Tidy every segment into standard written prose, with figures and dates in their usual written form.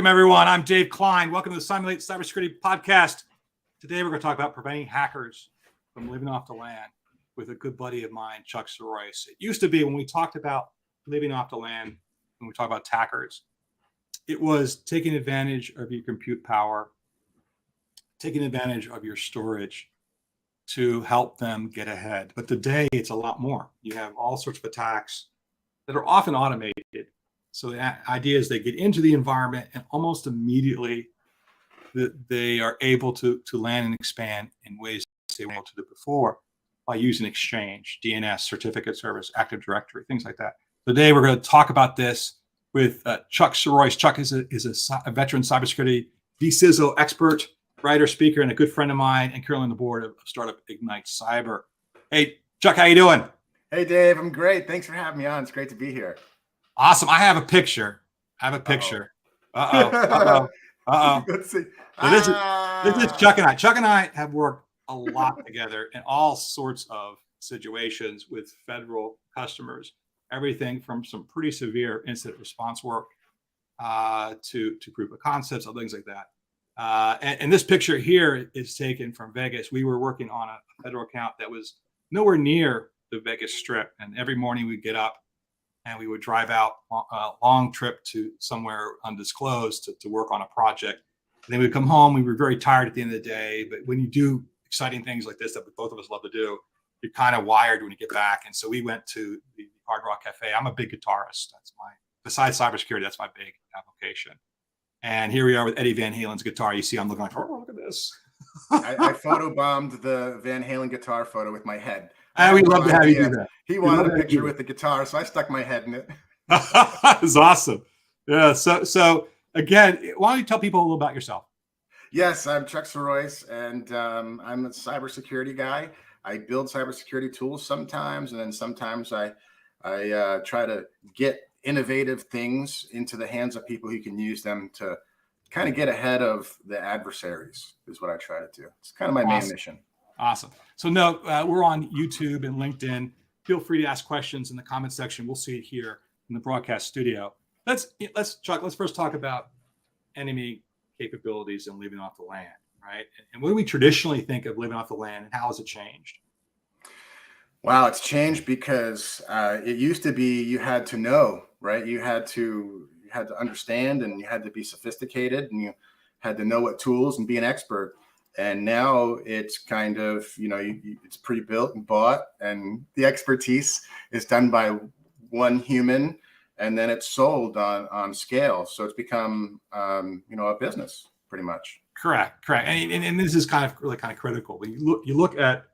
Welcome, everyone. I'm Dave Klein. Welcome to the Cymulate Cybersecurity Podcast. Today, we're going to talk about preventing hackers from living off the land with a good buddy of mine, Chuck Sirois. It used to be when we talked about living off the land, when we talk about attackers, it was taking advantage of your compute power, taking advantage of your storage to help them get ahead. But today, it's a lot more. You have all sorts of attacks that are often automated. So the idea is they get into the environment and almost immediately they are able to land and expand in ways they weren't able to do before by using Exchange, DNS, certificate service, Active Directory, things like that. Today, we're going to talk about this with Chuck Sirois. Chuck is a veteran cybersecurity CISO expert, writer, speaker, and a good friend of mine, and currently on the board of startup Ignite Cyber. Hey, Chuck, how you doing? Hey, Dave, I'm great. Thanks for having me on. It's great to be here. Awesome. I have a picture. Uh-oh. Let's see. So this is Chuck and I. Chuck and I have worked a lot together in all sorts of situations with federal customers. Everything from some pretty severe incident response work to proof of concepts and things like that. And this picture here is taken from Vegas. We were working on a federal account that was nowhere near the Vegas Strip. And every morning we'd get up and we would drive out a long trip to somewhere undisclosed to work on a project. And then we'd come home. We were very tired at the end of the day. But when you do exciting things like this that both of us love to do, you're kind of wired when you get back. And so we went to the Hard Rock Cafe. I'm a big guitarist. Besides cybersecurity, that's my big application. And here we are with Eddie Van Halen's guitar. You see, I'm looking like, oh, look at this. I photobombed the Van Halen guitar photo with my head. And we love to have you do that. He wanted a picture with the guitar, so I stuck my head in it. It's awesome. Yeah. So again, why don't you tell people a little about yourself? Yes, I'm Chuck Sirois, and I'm a cybersecurity guy. I build cybersecurity tools sometimes, and then sometimes I try to get innovative things into the hands of people who can use them to kind of get ahead of the adversaries is what I try to do. It's kind of my main mission. Awesome. So we're on YouTube and LinkedIn. Feel free to ask questions in the comment section. We'll see it here in the broadcast studio. Chuck, let's first talk about enemy capabilities and living off the land, right? And what do we traditionally think of living off the land, and how has it changed? Wow, it's changed because it used to be you had to know, right? You had to understand, and you had to be sophisticated, and you had to know what tools and be an expert. And now it's kind of, it's pre-built and bought, and the expertise is done by one human, and then it's sold on scale. So it's become, a business pretty much. Correct. And this is kind of critical. When you look at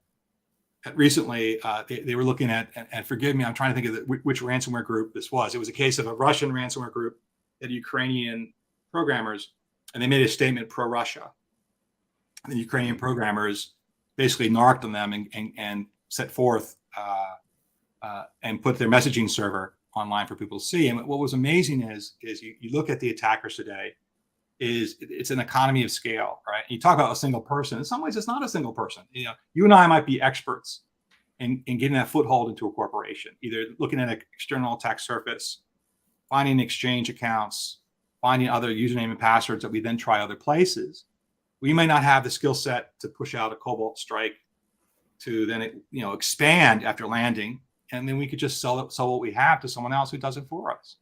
recently, they were looking at, and forgive me, I'm trying to think of which ransomware group this was. It was a case of a Russian ransomware group that Ukrainian programmers, and they made a statement pro-Russia. The Ukrainian programmers basically narked on them and set forth and put their messaging server online for people to see. And what was amazing is you look at the attackers today, it's an economy of scale, right? You talk about a single person. In some ways, it's not a single person. You and I might be experts in getting that foothold into a corporation, either looking at an external attack surface, finding exchange accounts, finding other username and passwords that we then try other places. We may not have the skill set to push out a Cobalt strike to then expand after landing, and then we could just sell what we have to someone else who does it for us.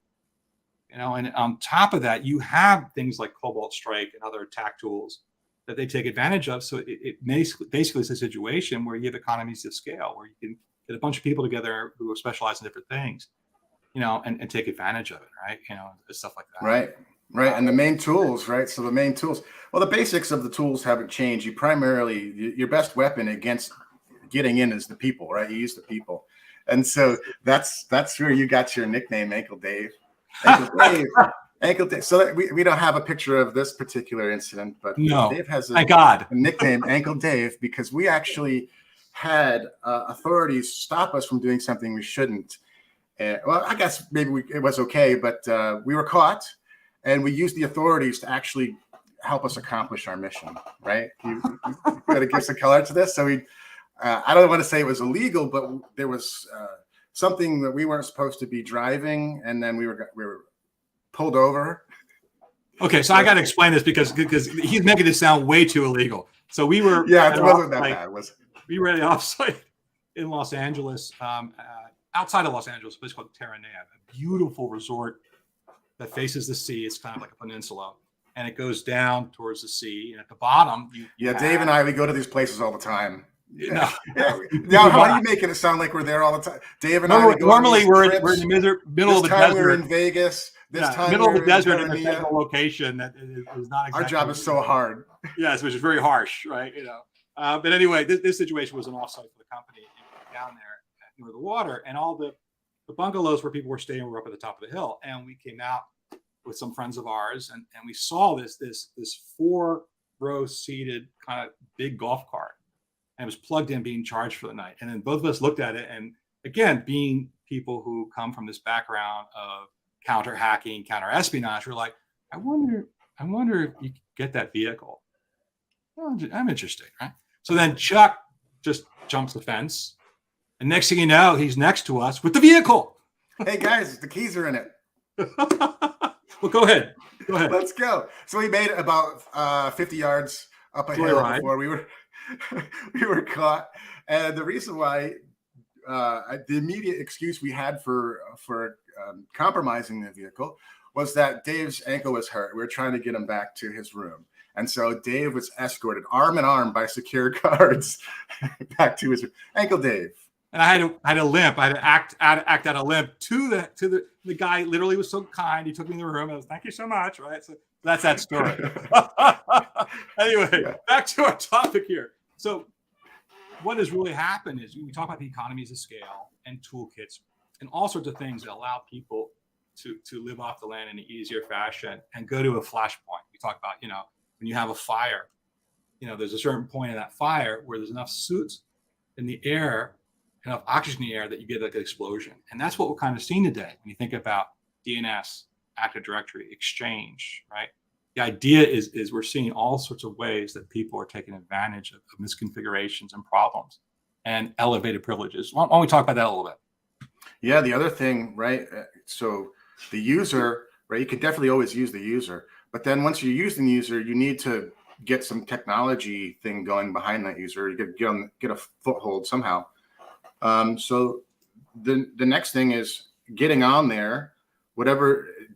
And on top of that, you have things like Cobalt strike and other attack tools that they take advantage of. So it basically is a situation where you have economies of scale, where you can get a bunch of people together who are specialized in different things, and take advantage of it, right? Stuff like that. Right. And the main tools, right? So the main tools, well, the basics of the tools haven't changed. You primarily, your best weapon against getting in is the people, right? You use the people. And so that's where you got your nickname, Ankle Dave. Ankle Dave. So we don't have a picture of this particular incident, but no, Dave has a nickname, Ankle Dave, because we actually had authorities stop us from doing something we shouldn't. Well, I guess maybe it was okay, but we were caught. And we used the authorities to actually help us accomplish our mission, right? You got to give some color to this. So I don't want to say it was illegal, but there was something that we weren't supposed to be driving, and then we were pulled over Okay, so I got to explain this because he's making this sound way too illegal. So we were it wasn't that bad. We were at an offsite in Los Angeles, outside of Los Angeles, a place called Terranea, a beautiful resort that faces the sea. It's kind of like a peninsula, and it goes down towards the sea. And at the bottom, Dave and I, we go to these places all the time. No. Now, how are you making it sound like we're there all the time? Dave and I, normally we're in the middle of the desert. We're in Vegas. This time middle of the desert in a central location that is not exactly. Our job is so hard. Yes, which is very harsh, right? But anyway, this situation was an offsite for the company down there near the water, and all the bungalows where people were staying were up at the top of the hill. And we came out with some friends of ours, and we saw this 4-row seated kind of big golf cart, and it was plugged in, being charged for the night. And then both of us looked at it, and again, being people who come from this background of counter hacking, counter espionage, we're like, I wonder if you could get that vehicle. Well, I'm interested, right? So then Chuck just jumps the fence, and next thing you know, he's next to us with the vehicle. Hey guys, the keys are in it. Well, go ahead. Let's go. So we made it about 50 yards up a hill before we were caught. And the reason why the immediate excuse we had for compromising the vehicle was that Dave's ankle was hurt. We were trying to get him back to his room. And so Dave was escorted arm in arm by secure guards back to his room. Ankle Dave. And I had a limp. I had to act out a limp to the guy. Literally was so kind. He took me in the room. I was, thank you so much. Right. So that's that story. Anyway, back to our topic here. So what has really happened is we talk about the economies of scale and toolkits and all sorts of things that allow people to live off the land in an easier fashion and go to a flashpoint. We talk about, when you have a fire, there's a certain point in that fire where there's enough soot in the air, enough oxygen in the air that you get like an explosion. And that's what we're kind of seeing today when you think about DNS, Active Directory, Exchange, right? The idea is we're seeing all sorts of ways that people are taking advantage of misconfigurations and problems and elevated privileges. Why don't we talk about that a little bit? Yeah, the other thing, right? So the user, right? You can definitely always use the user, but then once you're using the user, you need to get some technology thing going behind that user. You get a foothold somehow. So the next thing is getting on there,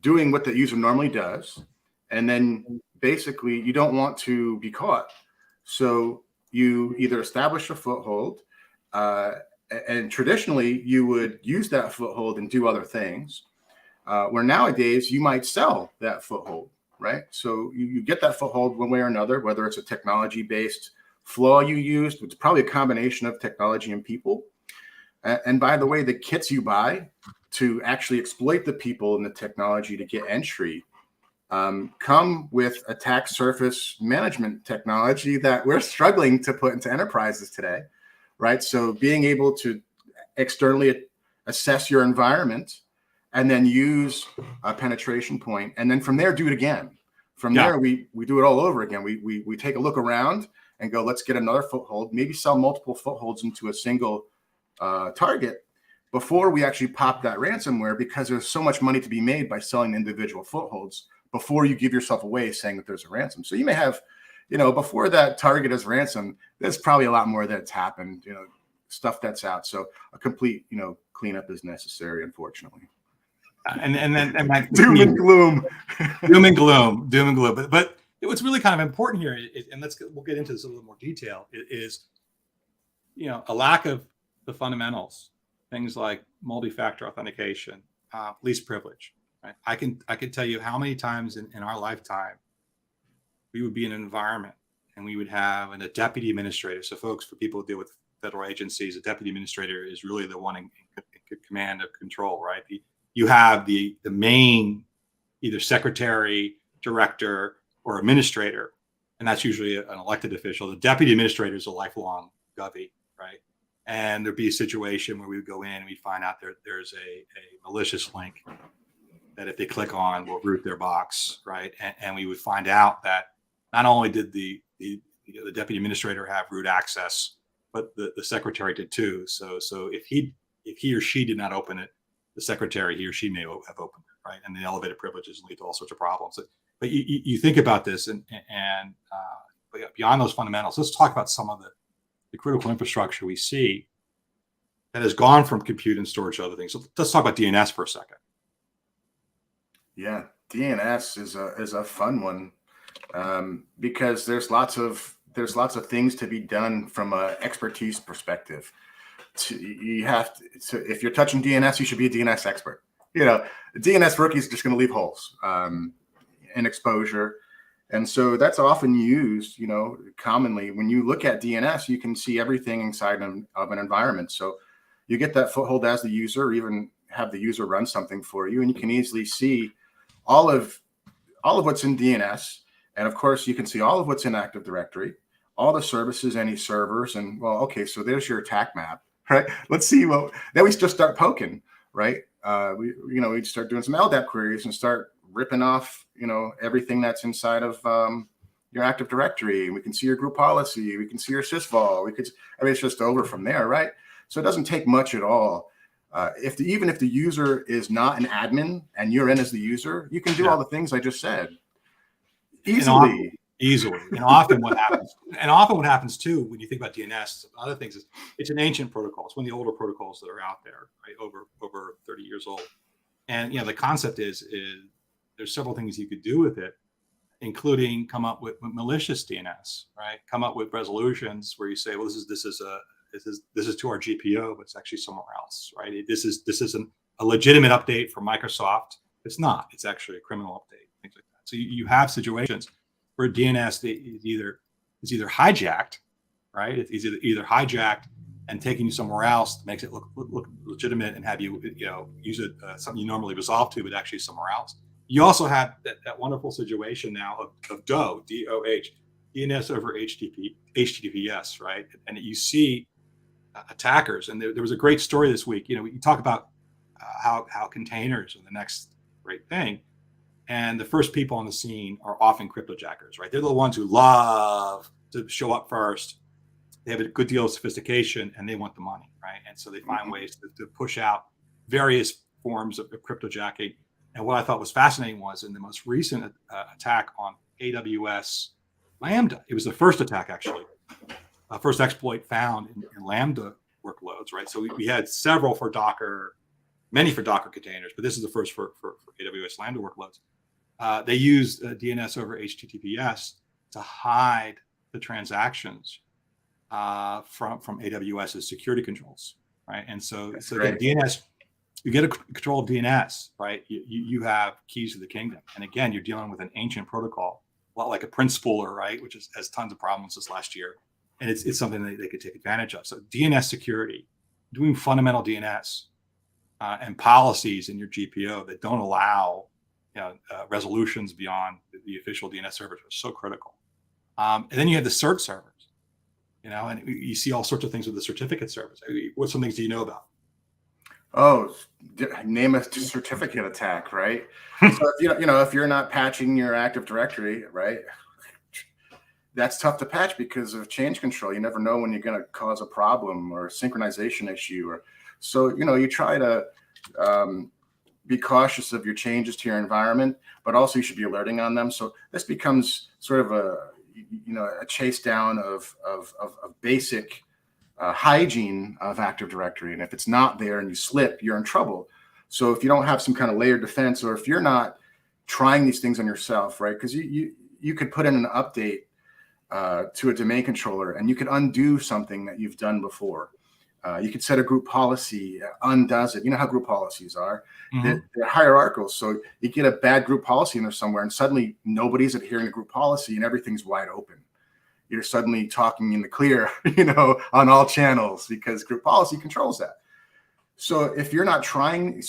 doing what the user normally does. And then basically you don't want to be caught. So you either establish a foothold, and traditionally you would use that foothold and do other things, where nowadays you might sell that foothold, right? So you get that foothold one way or another, whether it's a technology-based flaw you used, it's probably a combination of technology and people. And by the way, the kits you buy to actually exploit the people and the technology to get entry come with attack surface management technology that we're struggling to put into enterprises today, right? So being able to externally assess your environment and then use a penetration point, and then from there do it again. From there, we do it all over again. We take a look around and go, let's get another foothold, maybe sell multiple footholds into a single target before we actually pop that ransomware, because there's so much money to be made by selling individual footholds before you give yourself away saying that there's a ransom. So you may have, before that target is ransom, there's probably a lot more that's happened, stuff that's out. So a complete, cleanup is necessary, unfortunately. And like doom and gloom. But what's really kind of important here is, and we'll get into this in a little more detail, is a lack of the fundamentals, things like multi-factor authentication, least privilege. Right? I can tell you how many times in our lifetime we would be in an environment and we would have a deputy administrator. So folks, for people who deal with federal agencies, a deputy administrator is really the one in command of control, right? You have the main either secretary, director, or administrator, and that's usually an elected official. The deputy administrator is a lifelong govy, right? And there'd be a situation where we would go in and we'd find out there's a malicious link that if they click on will root their box, right? And we would find out that not only did the deputy administrator have root access, but the secretary did too. So if he or she did not open it, the secretary, he or she may have opened it, right? And the elevated privileges lead to all sorts of problems. But you think about this, and but beyond those fundamentals, let's talk about some of the critical infrastructure we see that has gone from compute and storage to other things. So let's talk about DNS for a second. Yeah, DNS is a fun one because there's lots of things to be done from an expertise perspective. You have to, if you're touching DNS, you should be a DNS expert. You know, the DNS rookie is just going to leave holes in exposure. And so that's often used, you know, commonly. When you look at DNS, you can see everything inside of an environment. So you get that foothold as the user, or even have the user run something for you, and you can easily see all of what's in DNS. And of course, you can see all of what's in Active Directory, all the services, any servers, and well, okay, so there's your attack map, right? Let's see. Well, then we just start poking, right? We start doing some LDAP queries and start ripping off, you know, everything that's inside of your Active Directory. We can see your group policy. We can see your sysvol. It's just over from there, right? So it doesn't take much at all. Even if the user is not an admin and you're in as the user, you can do all the things I just said easily. And often what happens too, when you think about DNS, other things, is it's an ancient protocol. It's one of the older protocols that are out there, right? Over 30 years old. And you know, the concept is there's several things you could do with it, including come up with malicious DNS, right? Come up with resolutions where you say, well, this is to our GPO, but it's actually somewhere else, right? This isn't a legitimate update from Microsoft. It's not. It's actually a criminal update, things like that. So you have situations where DNS is either hijacked, right? It's either hijacked and taking you somewhere else, makes it look legitimate, and have you use it something you normally resolve to, but actually somewhere else. You also have that wonderful situation now of DOH, D-O-H, DNS over HTTPS, right? And you see attackers, and there was a great story this week. You know, you talk about how containers are the next great thing, and the first people on the scene are often cryptojackers, right? They're the ones who love to show up first. They have a good deal of sophistication, and they want the money, right? And so they find ways to push out various forms of cryptojacking. And what I thought was fascinating was in the most recent attack on AWS Lambda, it was the first attack, actually, first exploit found in Lambda workloads, right? So we had several for Docker, many for Docker containers, but this is the first for AWS Lambda workloads. They used DNS over HTTPS to hide the transactions from AWS's security controls, right? And so the DNS, you get a control of DNS, right? You have keys to the kingdom. And again, you're dealing with an ancient protocol, a lot like a print spooler, right? Which has tons of problems this last year. And it's something that they could take advantage of. So DNS security, doing fundamental DNS and policies in your GPO that don't allow resolutions beyond the official DNS servers are so critical. And then you have the cert servers, and you see all sorts of things with the certificate servers. What some things do you know about? Oh, name a certificate attack, right? So if you're not patching your Active Directory, right, that's tough to patch because of change control. You never know when you're going to cause a problem or a synchronization issue, so you try to be cautious of your changes to your environment, but also you should be alerting on them. So this becomes sort of a chase down of basic hygiene of Active Directory. And if it's not there and you slip, you're in trouble. So if you don't have some kind of layered defense, or if you're not trying these things on yourself, right? Because you could put in an update to a domain controller and you could undo something that you've done before. You could set a group policy, undoes it. You know how group policies are. Mm-hmm. They're hierarchical. So you get a bad group policy in there somewhere and suddenly nobody's adhering to group policy and everything's wide open. You're suddenly talking in the clear, on all channels because group policy controls that. So if you're not trying,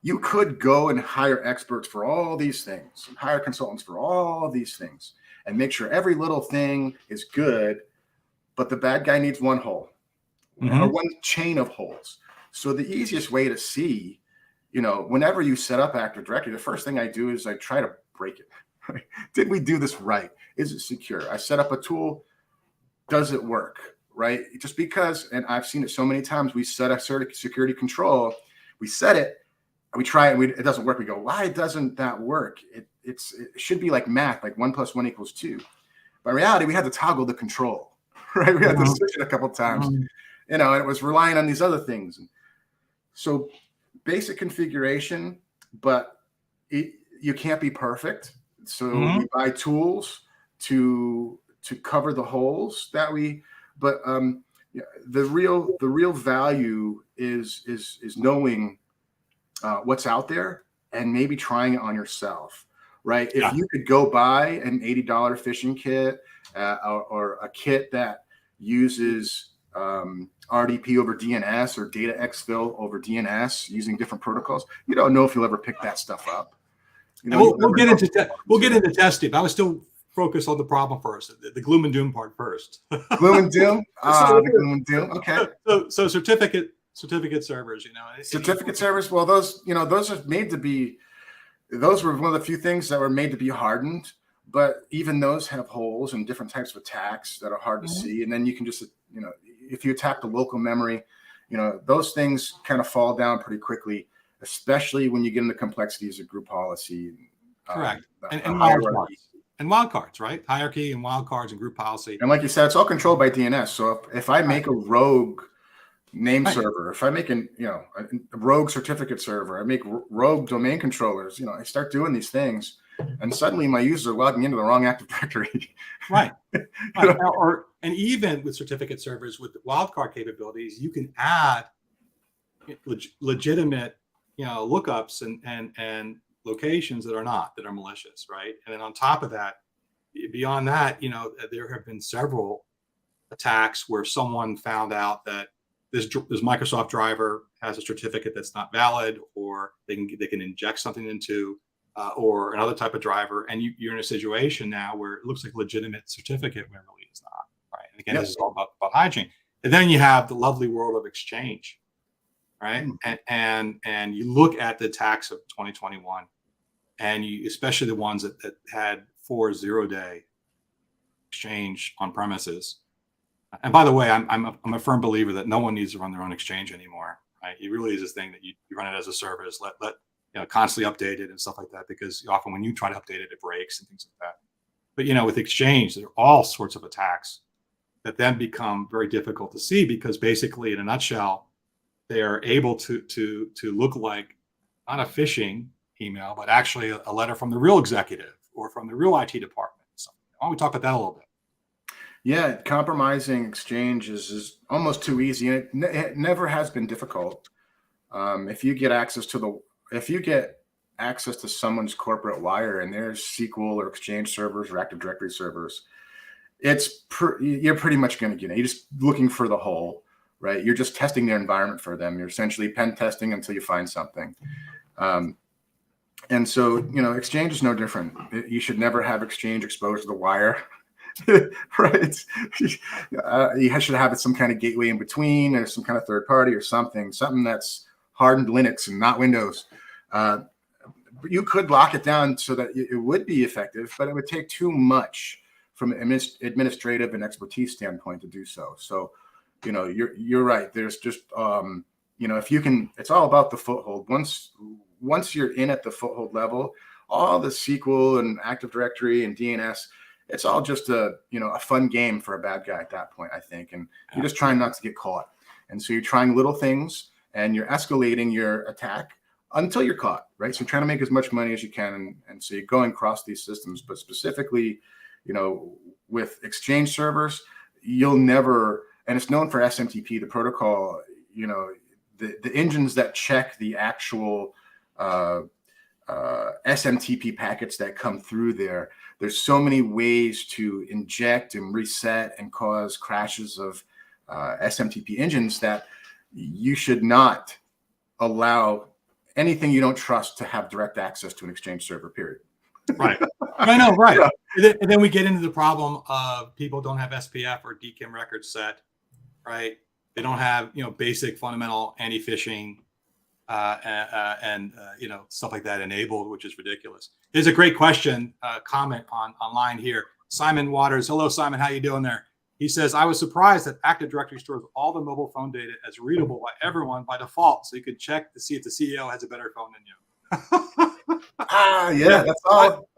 you could go and hire experts for all these things, hire consultants for all these things, and make sure every little thing is good. But the bad guy needs one hole, mm-hmm. or one chain of holes. So the easiest way to see, whenever you set up Active Directory, the first thing I do is I try to break it. Did we do this right? Is it secure? I set up a tool. Does it work? Right? Just because, and I've seen it so many times, we set a security control, we set it, we try it, it doesn't work. We go, why doesn't that work? It should be like math, like 1 + 1 = 2. But in reality, we had to toggle the control, right? We had to switch it a couple of times, and it was relying on these other things. So basic configuration, but you can't be perfect. So we buy tools to cover the holes that we, but the real value is knowing what's out there and maybe trying it on yourself, right? If you could go buy an $80 phishing kit or a kit that uses RDP over DNS or data exfil over DNS using different protocols, you don't know if you'll ever pick that stuff up. We'll get into testing. But I was still focused on the problem first, the gloom and doom part first. Gloom and doom. The gloom and doom. Okay. So certificate servers, certificate servers. Well, those are made to be. Those were one of the few things that were made to be hardened. But even those have holes and different types of attacks that are hard to see. And then you can just, if you attack the local memory, those things kind of fall down pretty quickly, especially when you get into complexities of group policy. Correct. And wildcards, right? Hierarchy and wildcards and group policy. And like you said, it's all controlled by DNS. So if I make a rogue name server, if I make a rogue certificate server, I make rogue domain controllers, I start doing these things, and suddenly my users are logging into the wrong Active Directory. Right. And even with certificate servers with wildcard capabilities, you can add legitimate, lookups and locations that are malicious, right? And then on top of that, beyond that, there have been several attacks where someone found out that this Microsoft driver has a certificate that's not valid, or they can inject something into, or another type of driver, and you're in a situation now where it looks like a legitimate certificate when it really is not, right? And again, this is all about hygiene. And then you have the lovely world of Exchange, right? And you look at the attacks of 2021, and especially the ones that had 4 0-day Exchange on premises. And by the way, I'm a firm believer that no one needs to run their own Exchange anymore, right? It really is this thing that you run it as a service, let constantly update it and stuff like that, because often when you try to update it, it breaks and things like that. But with Exchange, there are all sorts of attacks that then become very difficult to see, because basically, in a nutshell, they are able to look like not a phishing email, but actually a letter from the real executive or from the real IT department. So why don't we talk about that a little bit? Yeah, compromising Exchange is almost too easy. It never has been difficult. If you get access to someone's corporate wire and there's SQL or Exchange servers or Active Directory servers, you're pretty much going to get it. You're just looking for the hole, right? You're just testing their environment for them. You're essentially pen testing until you find something. And so, Exchange is no different. You should never have Exchange exposed to the wire. Right. You should have some kind of gateway in between, or some kind of third party or something that's hardened Linux and not Windows. You could lock it down so that it would be effective, but it would take too much from an administrative and expertise standpoint to do so. So, you're right. There's just, if you can, it's all about the foothold. Once you're in at the foothold level, all the SQL and Active Directory and DNS, it's all just a fun game for a bad guy at that point, I think. And you're just trying not to get caught. And so you're trying little things and you're escalating your attack until you're caught, right? So you're trying to make as much money as you can. And so you're going across these systems, but specifically, with Exchange servers, you'll never, and it's known for SMTP, the protocol, the engines that check the actual SMTP packets that come through there's so many ways to inject and reset and cause crashes of SMTP engines that you should not allow anything you don't trust to have direct access to an Exchange server, period. Right. I know, right. Yeah. And then we get into the problem of people don't have SPF or DKIM records set, right? They don't have, basic fundamental anti-phishing and stuff like that enabled, which is ridiculous. There's a great question, comment online here. Simon Waters. Hello, Simon. How you doing there? He says, I was surprised that Active Directory stores all the mobile phone data as readable by everyone by default, so you could check to see if the CEO has a better phone than you. Yeah,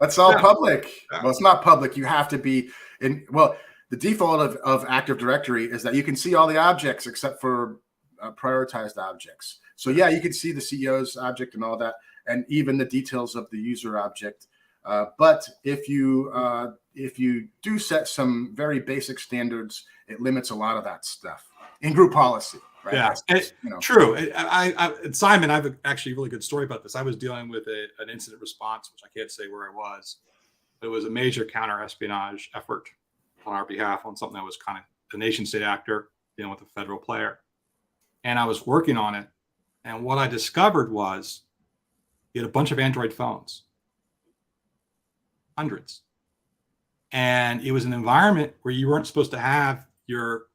that's all Yeah. public. Yeah. Well, it's not public. You have to be in. Well, the default of Active Directory is that you can see all the objects except for prioritized objects. So yeah, you can see the CEO's object and all that, and even the details of the user object. But if you do set some very basic standards, it limits a lot of that stuff in group policy. Right? Yeah, true. Simon, I have actually a really good story about this. I was dealing with an incident response, which I can't say where I was, but it was a major counter-espionage effort on our behalf on something that was kind of a nation-state actor dealing with a federal player. And I was working on it. And what I discovered was you had a bunch of Android phones, hundreds. And it was an environment where you weren't supposed to have your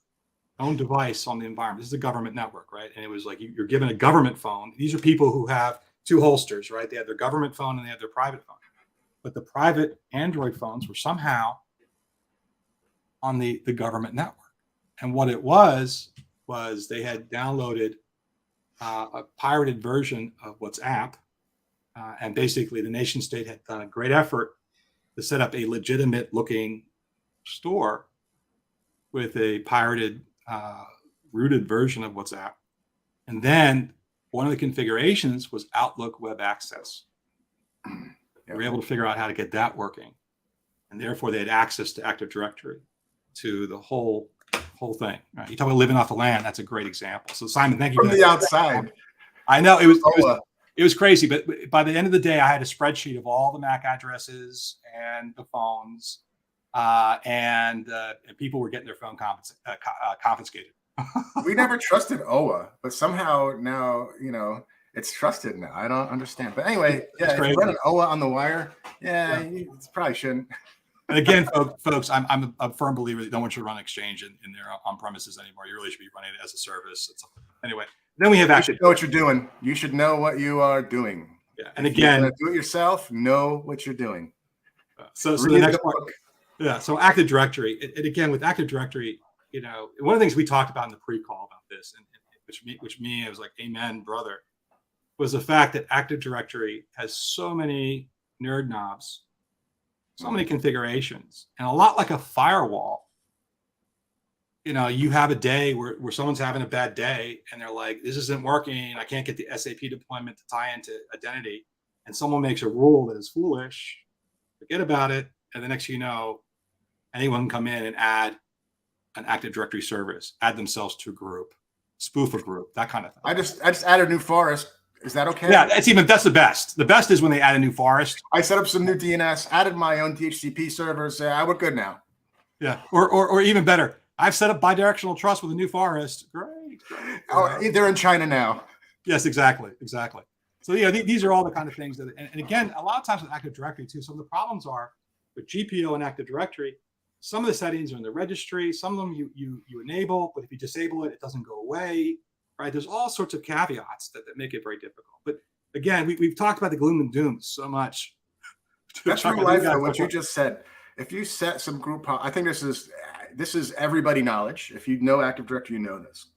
own device on the environment. This is a government network, right? And it was like you're given a government phone. These are people who have two holsters, right? They have their government phone and they have their private phone. But the private Android phones were somehow on the government network. And what it was they had downloaded a pirated version of WhatsApp. And basically the nation state had done a great effort to set up a legitimate looking store with a pirated rooted version of WhatsApp. And then one of the configurations was Outlook Web Access. They were able to figure out how to get that working. And therefore they had access to Active Directory, to the whole thing. Right? You talk about living off the land, that's a great example. So Simon, thank you. From the outside. I know it was crazy, but by the end of the day, I had a spreadsheet of all the MAC addresses and the phones, and people were getting their phone confiscated. We never trusted OWA, but somehow now, it's trusted now. I don't understand. But anyway, yeah, if you run an OWA on the wire, you probably shouldn't. And again, folks, I'm a firm believer that you don't want you to run Exchange in there on premises anymore. You really should be running it as a service. Anyway, then we have Active. You should know what you're doing. You should know what you are doing. Yeah, and again, do it yourself. Know what you're doing. So the next part. Yeah. So Active Directory, and again with Active Directory, one of the things we talked about in the pre-call about this, and which I was like, amen, brother, was the fact that Active Directory has so many nerd knobs, so many configurations, and a lot like a firewall. You have a day where someone's having a bad day and they're like, this isn't working. I can't get the SAP deployment to tie into identity. And someone makes a rule that is foolish, forget about it. And the next thing you know, anyone can come in and add an Active Directory service, add themselves to a group, spoof a group, that kind of thing. I just added a new forest. Is that okay? Yeah, that's the best. The best is when they add a new forest. I set up some new DNS, added my own DHCP servers. We're good now. Yeah, or even better, I've set up bidirectional trust with a new forest. Great. Oh, they're in China now. Yes, exactly. So these are all the kind of things that, and again, a lot of times with Active Directory too. Some of the problems are with GPO and Active Directory. Some of the settings are in the registry. Some of them you enable, but if you disable it, it doesn't go away. Right? There's all sorts of caveats that make it very difficult. But again, we've talked about the gloom and doom so much. That's real life, though, what you just said. If you set some group, I think this is everybody knowledge. If you know Active Directory, you know this.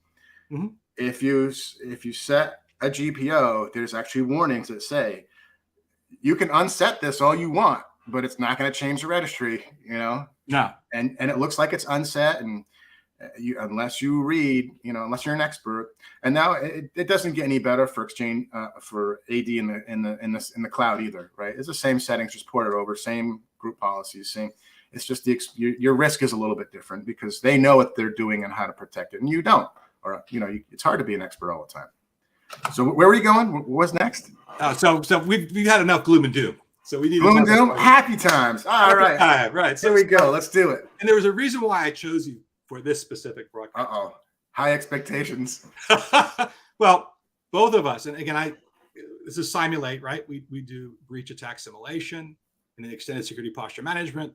Mm-hmm. If you set a GPO, there's actually warnings that say you can unset this all you want, but it's not going to change the registry. No. And it looks like it's unset, and unless you read, unless you're an expert. And now it doesn't get any better for Exchange for AD in the cloud either, right? It's the same settings, just port it over, same group policies, same. It's just your risk is a little bit different because they know what they're doing and how to protect it, and you don't. Or it's hard to be an expert all the time. So where were you going? What was next? So we've had enough gloom and doom. So we need gloom and doom. Happy times. All right. Right. So here we go. Let's do it. And there was a reason why I chose you for this specific broadcast. High expectations. Well, both of us, and again, this is Cymulate, right? We do breach attack simulation and then extended security posture management,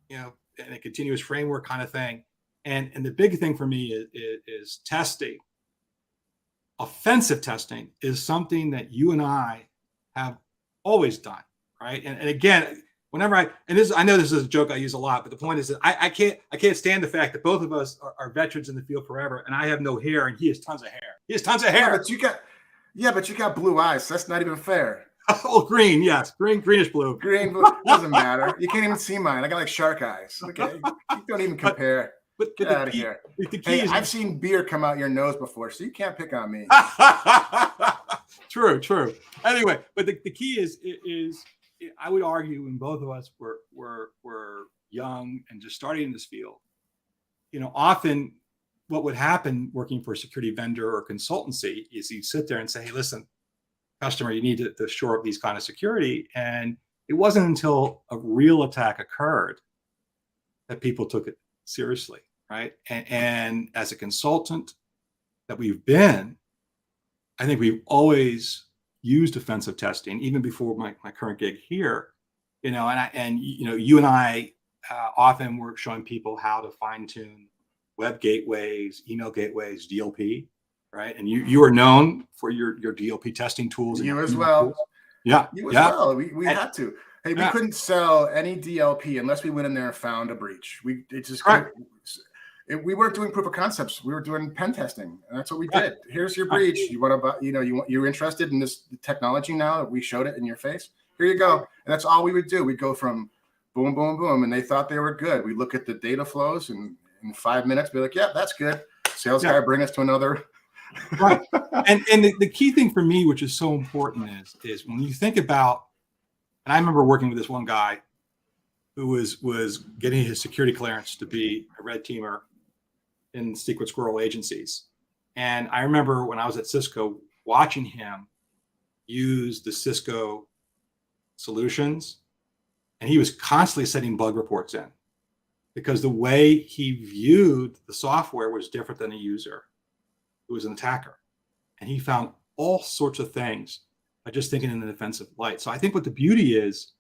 and a continuous framework kind of thing. And the big thing for me is testing. Offensive testing is something that you and I have always done, right? And again, whenever I know this is a joke I use a lot, but the point is that I can't stand the fact that both of us are veterans in the field forever, and I have no hair, and he has tons of hair. He has tons of hair. But you got blue eyes. So that's not even fair. Oh, green, yes, greenish blue. Green, blue doesn't matter. You can't even see mine. I got like shark eyes. Okay, you don't even compare. But Get out of here. Hey, I've seen beer come out your nose before, so you can't pick on me. True. Anyway, but the key is I would argue when both of us were young and just starting in this field, often what would happen working for a security vendor or consultancy is you'd sit there and say, hey, listen, customer, you need to shore up these kind of security. And it wasn't until a real attack occurred that people took it seriously, right? And as a consultant that we've been, I think we've always used offensive testing, even before my current gig here, you and I often were showing people how to fine tune web gateways, email gateways, DLP, right? And you are known for your DLP testing tools. You as well. Tools. Yeah. You as well. We had to. Hey, we couldn't sell any DLP unless we went in there and found a breach. We weren't doing proof of concepts. We were doing pen testing, and that's what we did. Here's your breach. You want to, you're interested in this technology now? We showed it in your face. Here you go. And that's all we would do. We'd go from boom, boom, boom, and they thought they were good. We look at the data flows, and in 5 minutes, be like, yeah, that's good. Sales guy, bring us to another. Right. And the key thing for me, which is so important, is when you think about, and I remember working with this one guy who was getting his security clearance to be a red teamer in secret squirrel agencies. And I remember when I was at Cisco watching him use the Cisco solutions, and he was constantly sending bug reports in because the way he viewed the software was different than a user who was an attacker. And he found all sorts of things by just thinking in an offensive light. So I think what the beauty is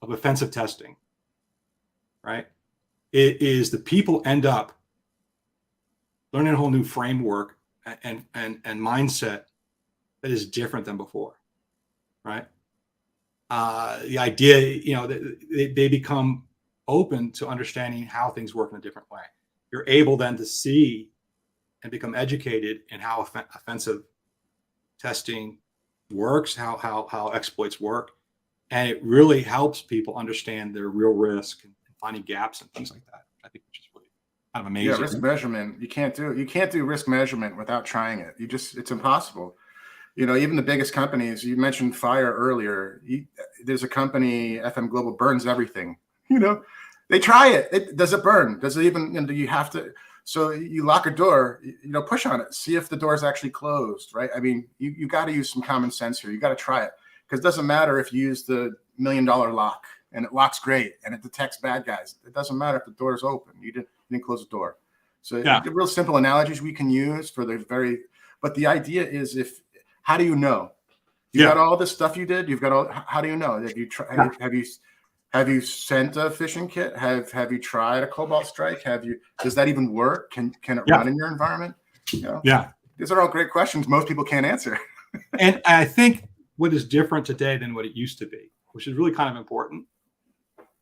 of offensive testing, right, it is the people end up learning a whole new framework and mindset that is different than before, right? The idea, they become open to understanding how things work in a different way. You're able then to see and become educated in how offensive testing works, how exploits work, and it really helps people understand their real risk and finding gaps and things like that. I think which is really kind of amazing. Yeah, risk measurement. You can't do risk measurement without trying it. It's impossible. Even the biggest companies, you mentioned fire earlier. There's a company, FM Global, burns everything. They try it. Does it burn? Does it even, do you have to? So you lock a door, push on it, see if the door is actually closed, right? I mean, you got to use some common sense here. You got to try it, because it doesn't matter if you use the $1 million lock and it locks great and it detects bad guys. It doesn't matter if the door is open. You didn't close the door. So the real simple analogies we can use for but the idea is, how do you know? You got all this stuff you did. You've got all. How do you know? Have you sent a phishing kit? Have you tried a Cobalt Strike? Does that even work? Can it run in your environment? Yeah. These are all great questions most people can't answer. And I think what is different today than what it used to be, which is really kind of important,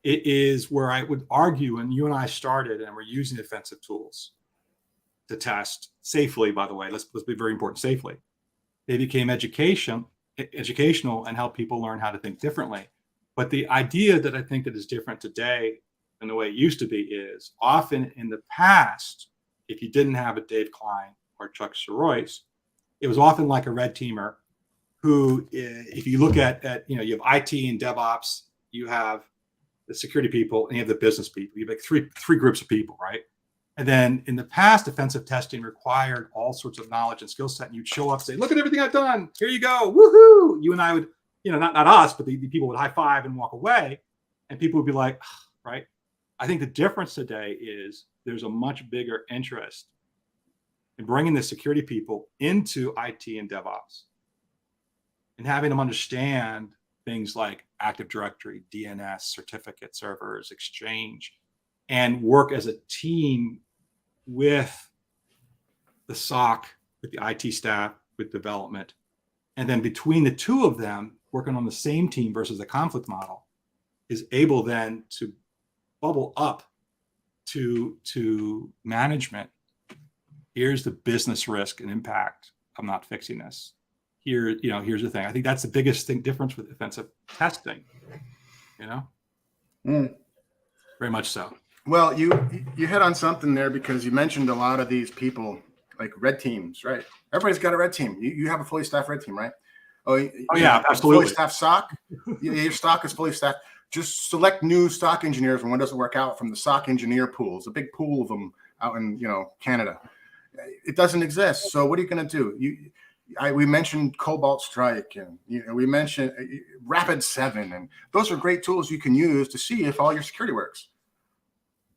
it is where I would argue, and you and I started and we're using offensive tools to test safely, by the way, let's be very important, safely. They became educational and help people learn how to think differently. But the idea that I think that is different today than the way it used to be is often in the past, if you didn't have a Dave Klein or Chuck Sirois, it was often like a red teamer who, if you look at you have IT and DevOps, you have the security people, and you have the business people. You have like three groups of people, right? And then in the past, offensive testing required all sorts of knowledge and skill set. And you'd show up and say, look at everything I've done. Here you go. Woohoo. You and I would, not us, but the people would high five and walk away. And people would be like, right? I think the difference today is there's a much bigger interest in bringing the security people into IT and DevOps and having them understand things like Active Directory, DNS, certificate servers, Exchange, and work as a team with the SOC, with the IT staff, with development. And then between the two of them, working on the same team versus a conflict model is able then to bubble up to management. Here's the business risk and impact of not fixing this. Here's the thing. I think that's the biggest difference with offensive testing. Very much so. Well, you hit on something there, because you mentioned a lot of these people, like red teams, right? Everybody's got a red team. You have a fully staffed red team, right? Oh yeah, absolutely. Fully staffed SOC. Your stock is fully staffed. Just select new stock engineers when one doesn't work out from the SOC engineer pool. It's a big pool of them out in Canada. It doesn't exist. So what are you going to do? We mentioned Cobalt Strike, and we mentioned Rapid7, and those are great tools you can use to see if all your security works.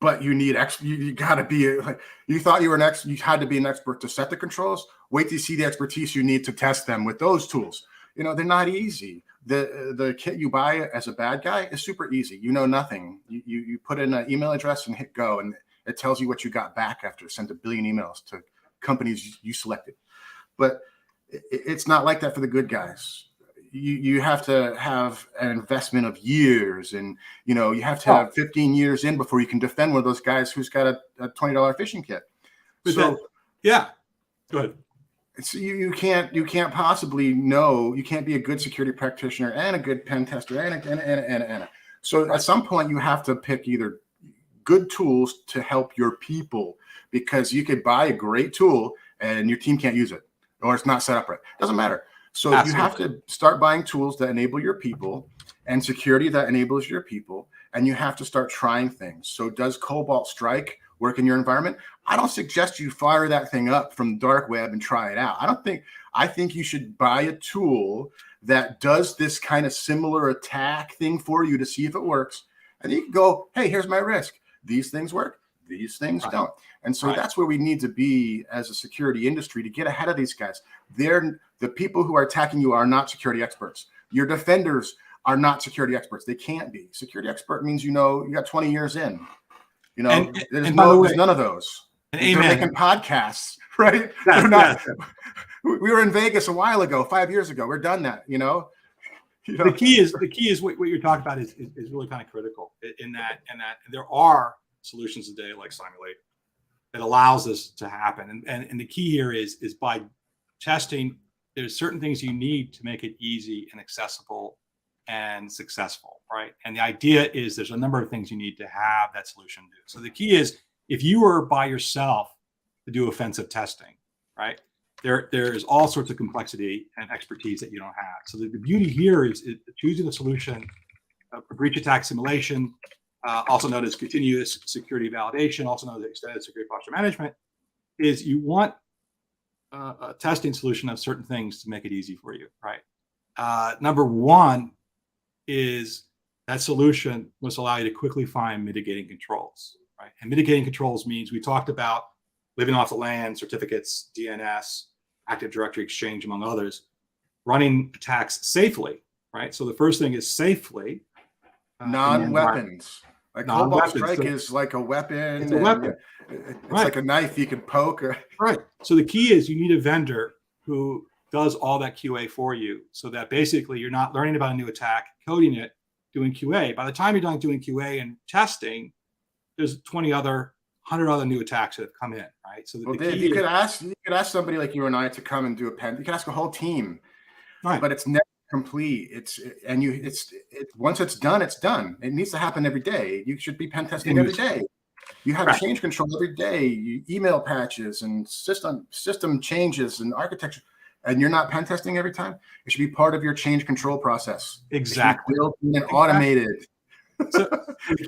But you need you got to be you thought you were you had to be an expert to set the controls. Wait till you see the expertise you need to test them with those tools. They're not easy. The kit you buy as a bad guy is super easy. You know nothing. You put in an email address and hit go, and it tells you what you got back after sent a billion emails to companies you selected. But it's not like that for the good guys. You have to have an investment of years, and you have to have 15 years in before you can defend one of those guys who's got a $20 phishing kit. Yeah, good. So you can't possibly know. You can't be a good security practitioner and a good pen tester and. So at some point you have to pick either good tools to help your people, because you could buy a great tool and your team can't use it, or it's not set up right. Doesn't matter. So Absolutely. You have to start buying tools that enable your people and security that enables your people, and you have to start trying things. So does Cobalt Strike work in your environment? I don't suggest you fire that thing up from the dark web and try it out. I think you should buy a tool that does this kind of similar attack thing for you to see if it works. And you can go, hey, here's my risk. These things work. These things don't. And so that's where we need to be as a security industry to get ahead of these guys. The people who are attacking you are not security experts. Your defenders are not security experts. They can't be. Security expert means you got 20 years in. There's none of those. They're making podcasts, right? We were in Vegas a while ago, 5 years ago. We're done that, The key is what you're talking about is really kind of critical in that there are solutions today like Cymulate that allows this to happen. And the key here is by testing, there's certain things you need to make it easy and accessible and successful, right? And the idea is there's a number of things you need to have that solution do. So the key is, if you were by yourself to do offensive testing, right? There is all sorts of complexity and expertise that you don't have. So the beauty here is choosing a solution, a breach attack simulation, also known as continuous security validation, also known as extended security posture management, is you want a testing solution of certain things to make it easy for you, right? Number one is that solution must allow you to quickly find mitigating controls, right? And mitigating controls means we talked about living off the land, certificates, DNS, Active Directory Exchange, among others, running attacks safely, right? So the first thing is safely. Non-weapons. Like Cobalt Strike is like a weapon. It's a weapon. It's like a knife you can poke. Right. So the key is you need a vendor who does all that QA for you, so that basically you're not learning about a new attack, coding it, doing QA. By the time you're done doing QA and testing, there's 100 other new attacks that have come in, right? So Dave, you could ask somebody like you and I to come and do a pen. You could ask a whole team, right? But it's never complete. Once it's done, it's done. It needs to happen every day. You should be pen testing every day. You have change control every day, email patches and system changes and architecture, and you're not pen testing every time. It should be part of your change control process. Exactly. Built and automated. So,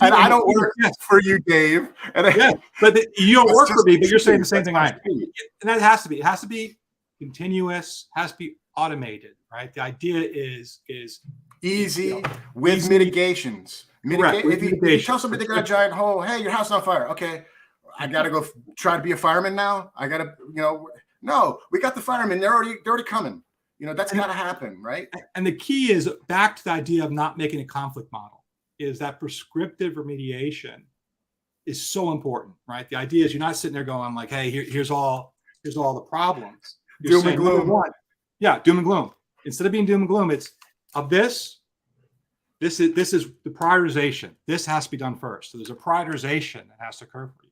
and I don't work for you, Dave. But you don't work for me, but you're saying the same thing I am. And that has to be. It has to be continuous, has to be automated, right? The idea is easy with mitigations. If you tell somebody they got a giant hole, hey, your house is on fire. Okay, I got to go try to be a fireman now. I got to, no, we got the firemen. They're already coming. That's got to happen, right? And the key is back to the idea of not making a conflict model. Is that prescriptive remediation is so important, right? The idea is you're not sitting there going like, hey, here's all the problems. You're doom and gloom. Yeah, doom and gloom. Instead of being doom and gloom, it's of this, This is the prioritization. This has to be done first. So there's a prioritization that has to occur for you.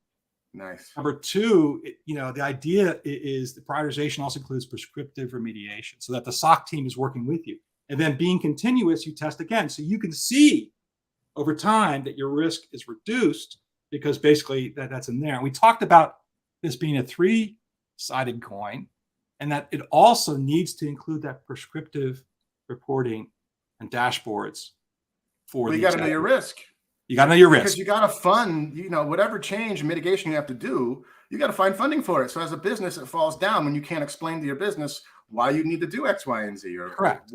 Nice. Number two, the idea is the prioritization also includes prescriptive remediation, so that the SOC team is working with you. And then being continuous, you test again. So you can see over time that your risk is reduced because basically that's in there. And we talked about this being a three-sided coin, and that it also needs to include that prescriptive reporting and dashboards for you got to know your risk. You got to know your risk. Because you got to fund, whatever change and mitigation you have to do, you got to find funding for it. So as a business, it falls down when you can't explain to your business why you need to do X, Y, and Z. Correct.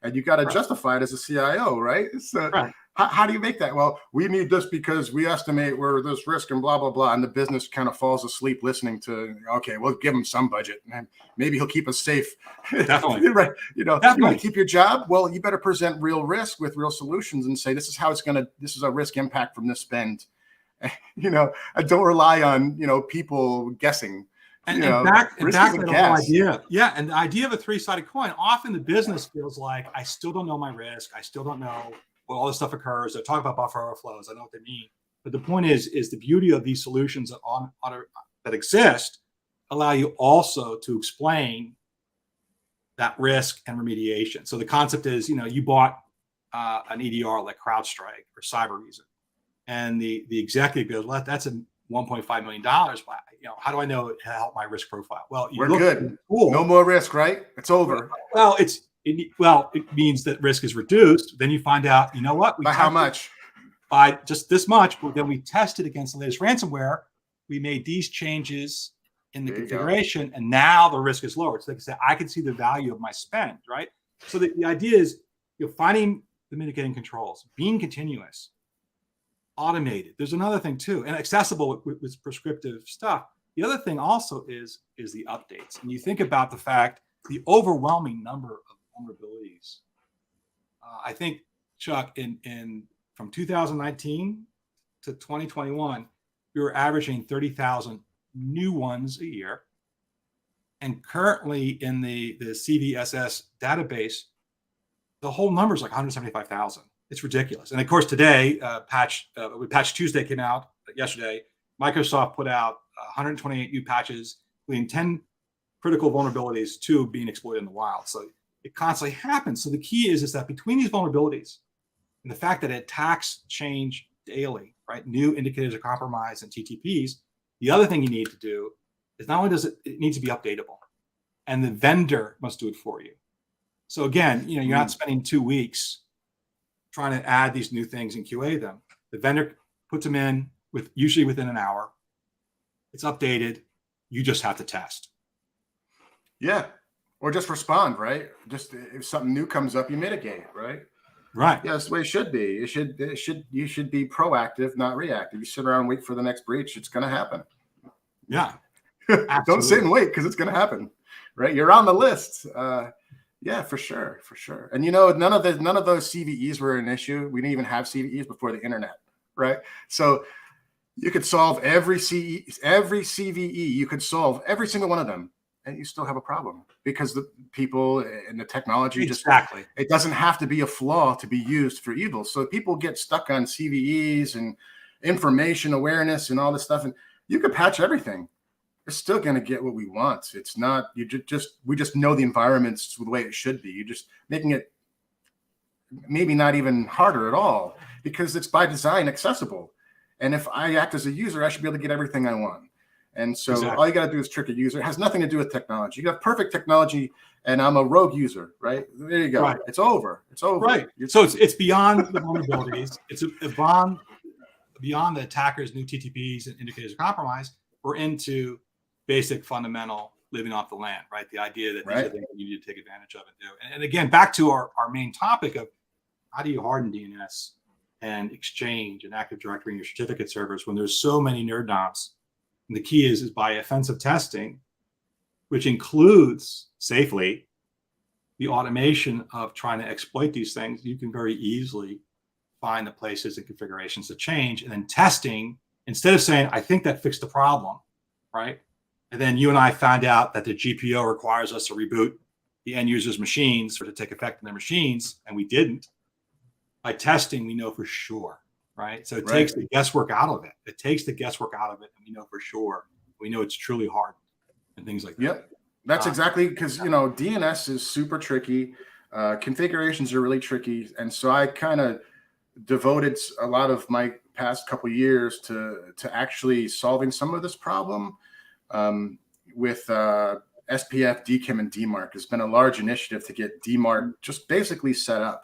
And you got to justify it as a CIO, right? So how do you make that? Well, we need this because we estimate we're this risk and blah, blah, blah. And the business kind of falls asleep listening to, okay, we'll give him some budget and maybe he'll keep us safe. Definitely. Right. Definitely. You want to keep your job? Well, you better present real risk with real solutions and say, this is how this is a risk impact from this spend. And don't rely on, people guessing. And back to the whole idea. Yeah. And the idea of a three-sided coin, often the business feels like, I still don't know my risk. I still don't know what all this stuff occurs. They talk about buffer overflows. I know what they mean. But the point is the beauty of these solutions that exist allow you also to explain that risk and remediation. So the concept is, you bought an EDR like CrowdStrike or Cyberreason, and the executive goes, well, that's a $1.5 million. But, how do I know it helped my risk profile? Well, we're good. Cool. No more risk, right? It's over. Well, it means that risk is reduced. Then you find out, what? By how much? By just this much. But then we tested against the latest ransomware. We made these changes in the configuration, and now the risk is lower. So they can say, I can see the value of my spend, right? So the idea is, finding the mitigating controls, being continuous, automated. There's another thing too, and accessible with prescriptive stuff. The other thing also is the updates. And you think about the fact, the overwhelming number of vulnerabilities. I think, Chuck, from 2019 to 2021, we were averaging 30,000 new ones a year. And currently in the CVSS database, the whole number is like 175,000. It's ridiculous. And of course, today, Patch Tuesday came out yesterday. Microsoft put out 128 new patches, including 10 critical vulnerabilities, 2 being exploited in the wild. So it constantly happens. So the key is that between these vulnerabilities and the fact that attacks change daily, right? New indicators of compromise and TTPs. The other thing you need to do is not only does it need to be updatable, and the vendor must do it for you. So again, you're not spending 2 weeks trying to add these new things and QA them. The vendor puts them in usually within an hour. It's updated. You just have to test. Yeah. Or just respond, right? Just if something new comes up, you mitigate, right? Right. Yeah, that's the way it should be. You should be proactive, not reactive. You sit around and wait for the next breach. It's going to happen. Yeah. Don't sit and wait, because it's going to happen, right? You're on the list. Yeah, for sure. And none of those CVEs were an issue. We didn't even have CVEs before the internet, right? So you could solve every CVE. You could solve every single one of them, and you still have a problem because the people and the technology it doesn't have to be a flaw to be used for evil. So people get stuck on CVEs and information awareness and all this stuff, and you could patch everything. We're still going to get what we want. It's not, we just know the environment's the way it should be. You're just making it maybe not even harder at all, because it's by design accessible. And if I act as a user, I should be able to get everything I want. And so all you got to do is trick a user. It has nothing to do with technology. You have perfect technology, and I'm a rogue user, right? There you go. Right. It's over. Right. So it's beyond the vulnerabilities. It's beyond the attacker's new TTPs and indicators of compromise. We're into basic fundamental living off the land, right? The idea that these are things you need to take advantage of and do. And again, back to our main topic of how do you harden DNS and Exchange and Active Directory in your certificate servers when there's so many nerd knobs. And the key is by offensive testing, which includes safely the automation of trying to exploit these things. You can very easily find the places and configurations to change, and then testing, instead of saying, I think that fixed the problem, right? And then you and I found out that the GPO requires us to reboot the end user's machines for it to take effect in their machines, and we didn't. By testing, we know for sure, right? So it Right. takes the guesswork out of it. It takes the guesswork out of it, and we know for sure. We know it's truly hard and things like that. Yep. That's exactly, because, DNS is super tricky. Configurations are really tricky. And so I kind of devoted a lot of my past couple of years to actually solving some of this problem with SPF, DKIM, and DMARC. It's been a large initiative to get DMARC just basically set up.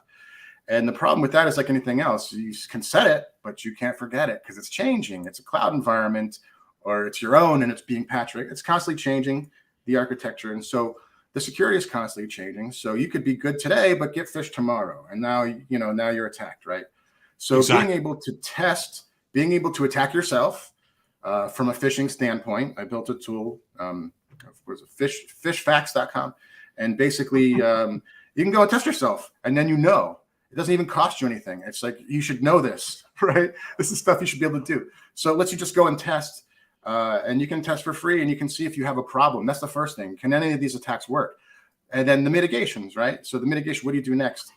And the problem with that is like anything else. You can set it, but you can't forget it because it's changing. It's a cloud environment, or it's your own, and it's being patched. Right? It's constantly changing the architecture. And so the security is constantly changing. So you could be good today, but get phished tomorrow. And now, now you're attacked, right? So Exactly. being able to test, being able to attack yourself from a phishing standpoint, I built a tool, fishfacts.com. And basically you can go and test yourself, and then it doesn't even cost you anything. It's like, you should know this, right? This is stuff you should be able to do. So it lets you just go and test, and you can test for free, and you can see if you have a problem. That's the first thing. Can any of these attacks work? And then the mitigations, right? So the mitigation, what do you do next?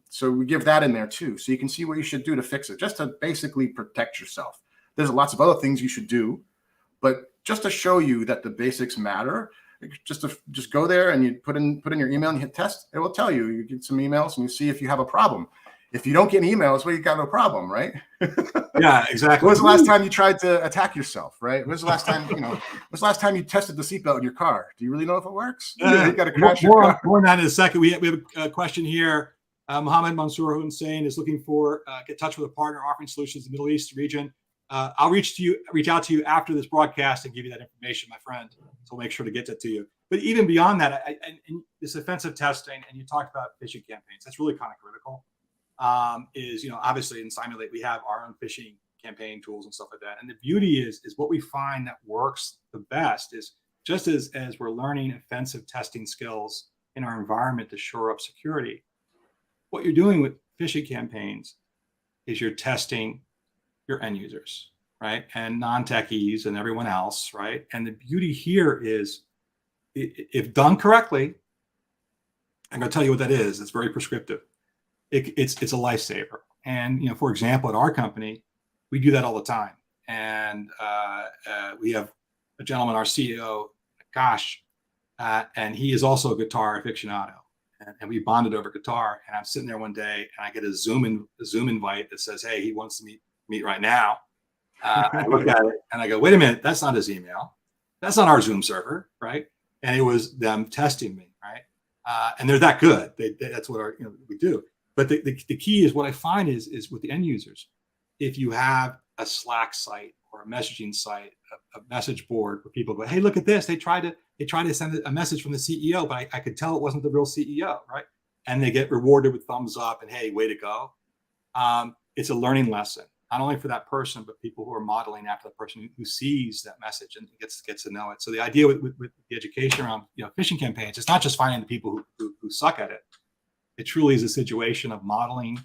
So we give that in there too. So you can see what you should do to fix it, just to basically protect yourself. There's lots of other things you should do, but just to show you that the basics matter, just go there and you put in your email and you hit test. It will tell you. You get some emails and you see if you have a problem. If you don't get emails, well, you got no problem, right? Yeah, exactly. When was the last time you tried to attack yourself, right? When was the last time, when's the last time you tested the seatbelt in your car? Do you really know if it works? You got to crash your car. More on that in a second. We have a question here. Mohammed Mansour Hussein is looking for get in touch with a partner offering solutions in the Middle East region. I'll reach out to you after this broadcast and give you that information, my friend. So we'll make sure to get that to you. But even beyond that, and this offensive testing, and you talked about phishing campaigns, that's really kind of critical. Is obviously in Cymulate we have our own phishing campaign tools and stuff like that. And the beauty is what we find that works the best is just as we're learning offensive testing skills in our environment to shore up security. What you're doing with phishing campaigns is you're testing your end users, right? And non-techies and everyone else, right? And the beauty here is if done correctly, I'm going to tell you what that is. It's very prescriptive. It's a lifesaver. And, for example, at our company, we do that all the time. And we have a gentleman, our CEO, and he is also a guitar aficionado. And we bonded over guitar. And I'm sitting there one day and I get a Zoom invite that says, hey, he wants to meet right now. I look at it and I go, wait a minute, that's not his email. That's not our Zoom server, right? And it was them testing me, right? And they're that good. That's what we do. But the key is what I find is with the end users, if you have a Slack site or a messaging site, a message board where people go, hey, look at this. They tried to send a message from the CEO, but I could tell it wasn't the real CEO, right? And they get rewarded with thumbs up and, hey, way to go. It's a learning lesson, not only for that person, but people who are modeling after the person who sees that message and gets to know it. So the idea with the education around phishing campaigns, it's not just finding the people who suck at it. It truly is a situation of modeling,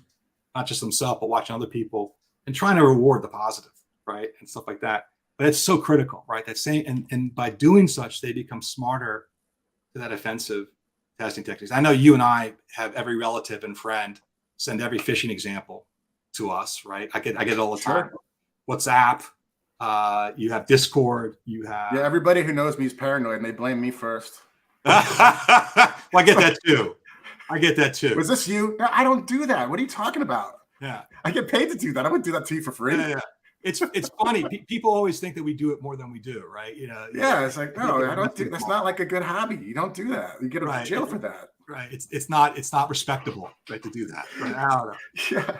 not just themselves, but watching other people and trying to reward the positive, right? And stuff like that. But it's so critical, right? That same, and by doing such, they become smarter to that offensive testing techniques. I know you and I have every relative and friend send every phishing example to us, right? I get it all the time. WhatsApp, you have Discord, you have everybody who knows me is paranoid and they blame me first. Well, I get that too. Was this you? No, I don't do that. What are you talking about? Yeah, I get paid to do that. I wouldn't do that to you for free. Yeah. It's funny. People always think that we do it more than we do, right? Yeah, it's like, no, I don't do. That's not like a good hobby. You don't do that. You get to jail for that. Right. It's not respectable, right, to do that. Right? I don't know. Yeah.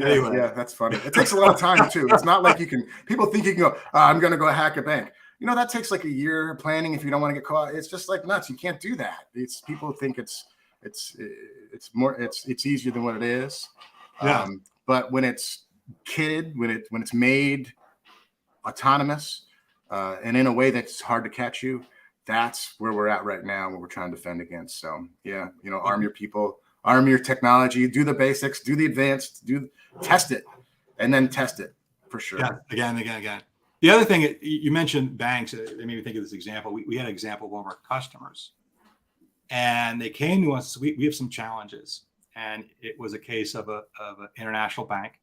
Anyway. Yeah, that's funny. It takes a lot of time too. It's not like people think you can go, I'm going to go hack a bank. That takes like a year planning if you don't want to get caught. It's just like nuts. You can't do that. People think it's easier than what it is. Yeah. But when it's kitted, when it's made autonomous, and in a way that's hard to catch you, that's where we're at right now, what we're trying to defend against. So yeah, arm your people, arm your technology, do the basics, do the advanced, test it, and then test it for sure. Yeah, again. The other thing, you mentioned banks. It made me think of this example. We had an example of one of our customers, and they came to us. We have some challenges, and it was a case of an international bank.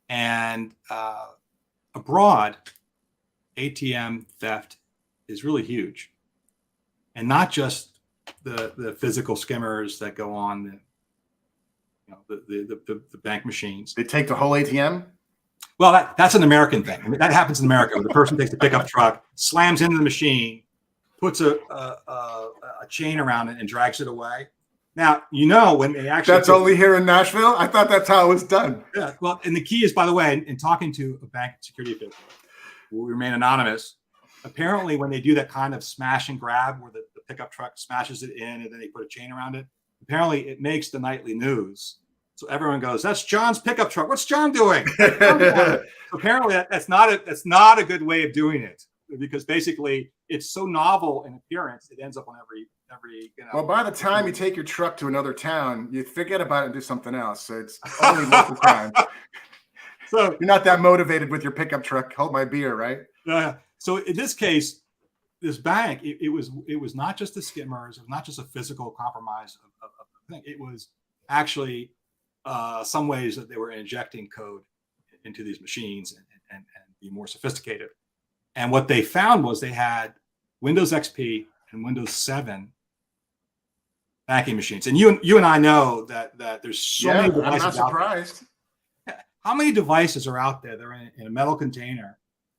And abroad, ATM theft is really huge, and not just the physical skimmers that go on the bank machines. They take the whole ATM. Well, that's an American thing. I mean, that happens in America, where the person takes the pickup truck, slams into the machine, puts a chain around it, and drags it away. Now, when they actually— That's only here in Nashville? I thought that's how it was done. Yeah. Well, and the key is, by the way, in talking to a bank security official who will remain anonymous, apparently when they do that kind of smash and grab where the pickup truck smashes it in and then they put a chain around it, apparently it makes the nightly news. So everyone goes, "That's John's pickup truck. What's John doing?" So apparently that's not a good way of doing it, because basically it's so novel in appearance, it ends up on every. Well, by the time you take your truck to another town, you forget about it and do something else. So it's only local crime. So you're not that motivated with your pickup truck. Hold my beer, right? So in this case, this bank, it was not just the skimmers, it was not just a physical compromise of the thing. It was actually some ways that they were injecting code into these machines and be more sophisticated. And what they found was they had Windows XP and Windows 7 banking machines. And you and I know that there's so many devices. I'm not surprised. How many devices are out there? They're in a metal container.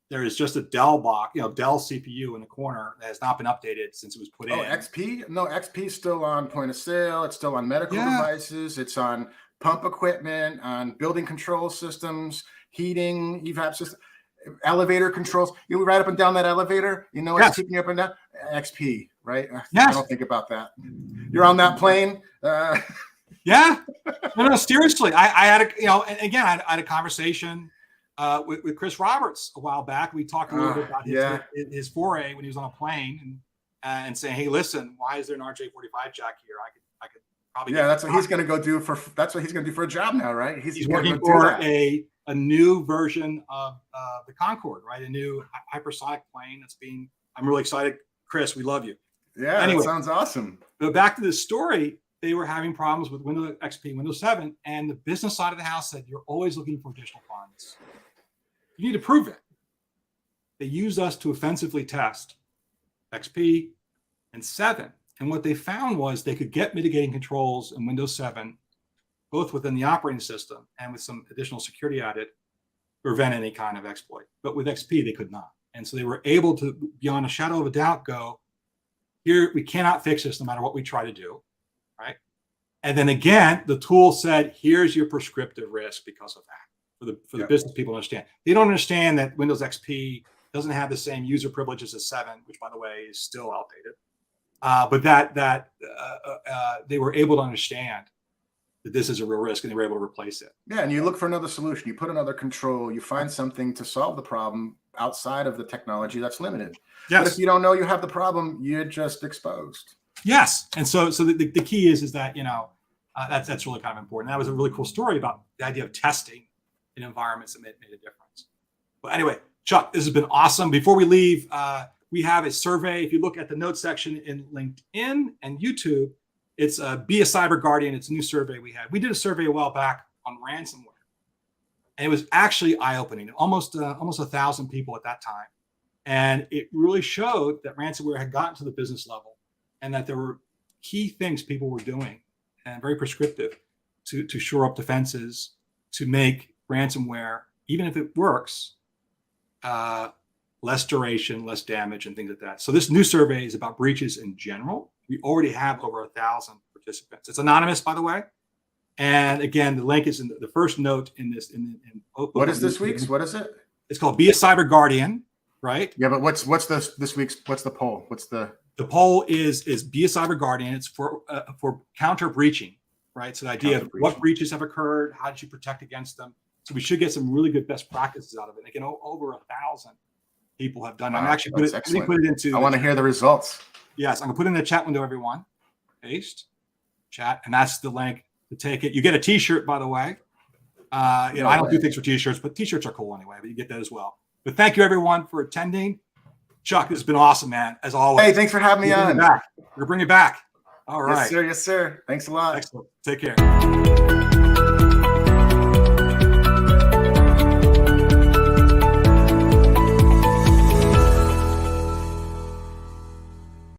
There is just a Dell box, Dell CPU in the corner that has not been updated since it was put in. Oh, XP? No, XP is still on point of sale. It's still on medical devices. It's on pump equipment, on building control systems, heating, evap system, elevator controls. You right up and down that elevator. It's keeping you up and down. XP, right? Yes. I don't think about that. You're on that plane. Yeah. No, seriously. I had I had a conversation with Chris Roberts a while back. We talked a little bit about his foray when he was on a plane and saying, "Hey, listen, why is there an RJ45 jack here? I could probably." Yeah, that's what he's going to go do for. That's what he's going to do for a job now, right? He's working for a new version of the Concorde, right? A new hypersonic plane that's being. I'm really excited, Chris. We love you. Yeah, anyway, that sounds awesome. But back to this story. They were having problems with Windows XP, Windows 7, and the business side of the house said, "You're always looking for additional funds. You need to prove it." They used us to offensively test XP and 7. And what they found was they could get mitigating controls in Windows 7, both within the operating system and with some additional security added, to prevent any kind of exploit. But with XP, they could not. And so they were able to, beyond a shadow of a doubt, go, "Here, we cannot fix this no matter what we try to do." Right. And then again, the tool said, "Here's your prescriptive risk because of that," for the business people to understand. They don't understand that Windows XP doesn't have the same user privileges as 7, which, by the way, is still outdated. But that they were able to understand that this is a real risk, and they were able to replace it. Yeah, and you look for another solution. You put another control. You find something to solve the problem outside of the technology that's limited. Yes. But if you don't know you have the problem, you're just exposed. Yes, and so the key is that that's really kind of important. That was a really cool story about the idea of testing in environments that made a difference. But anyway, Chuck, this has been awesome. Before we leave, we have a survey. If you look at the notes section in LinkedIn and YouTube, it's Be a Cyber Guardian. It's a new survey we had. We did a survey a while back on ransomware, and it was actually eye-opening. Almost 1,000 people at that time, and it really showed that ransomware had gotten to the business level, and that there were key things people were doing, and very prescriptive, to shore up defenses, to make ransomware, even if it works, less duration, less damage, and things like that. So this new survey is about breaches in general. We already have over 1,000 participants. It's anonymous, by the way. And again, the link is in the first note in this. What is this week's? What is it? It's called Be a Cyber Guardian, right? Yeah, but what's this week's? What's the poll? The poll is Be a Cyber Guardian. It's for counter breaching, right? So the idea of what breaches have occurred, how did you protect against them? So we should get some really good best practices out of it. And again, over 1,000 people have done it. I'm actually put it into. I want to hear the results. Yes, I'm gonna put it in the chat window, everyone. Paste, chat, and that's the link to take it. You get a T-shirt, by the way. I don't do things for T-shirts, but T-shirts are cool anyway. But you get that as well. But thank you, everyone, for attending. Chuck, this has been awesome, man. As always. Hey, thanks for having me on. We're bringing it back. All right. Yes, sir. Yes, sir. Thanks a lot. Excellent. Take care.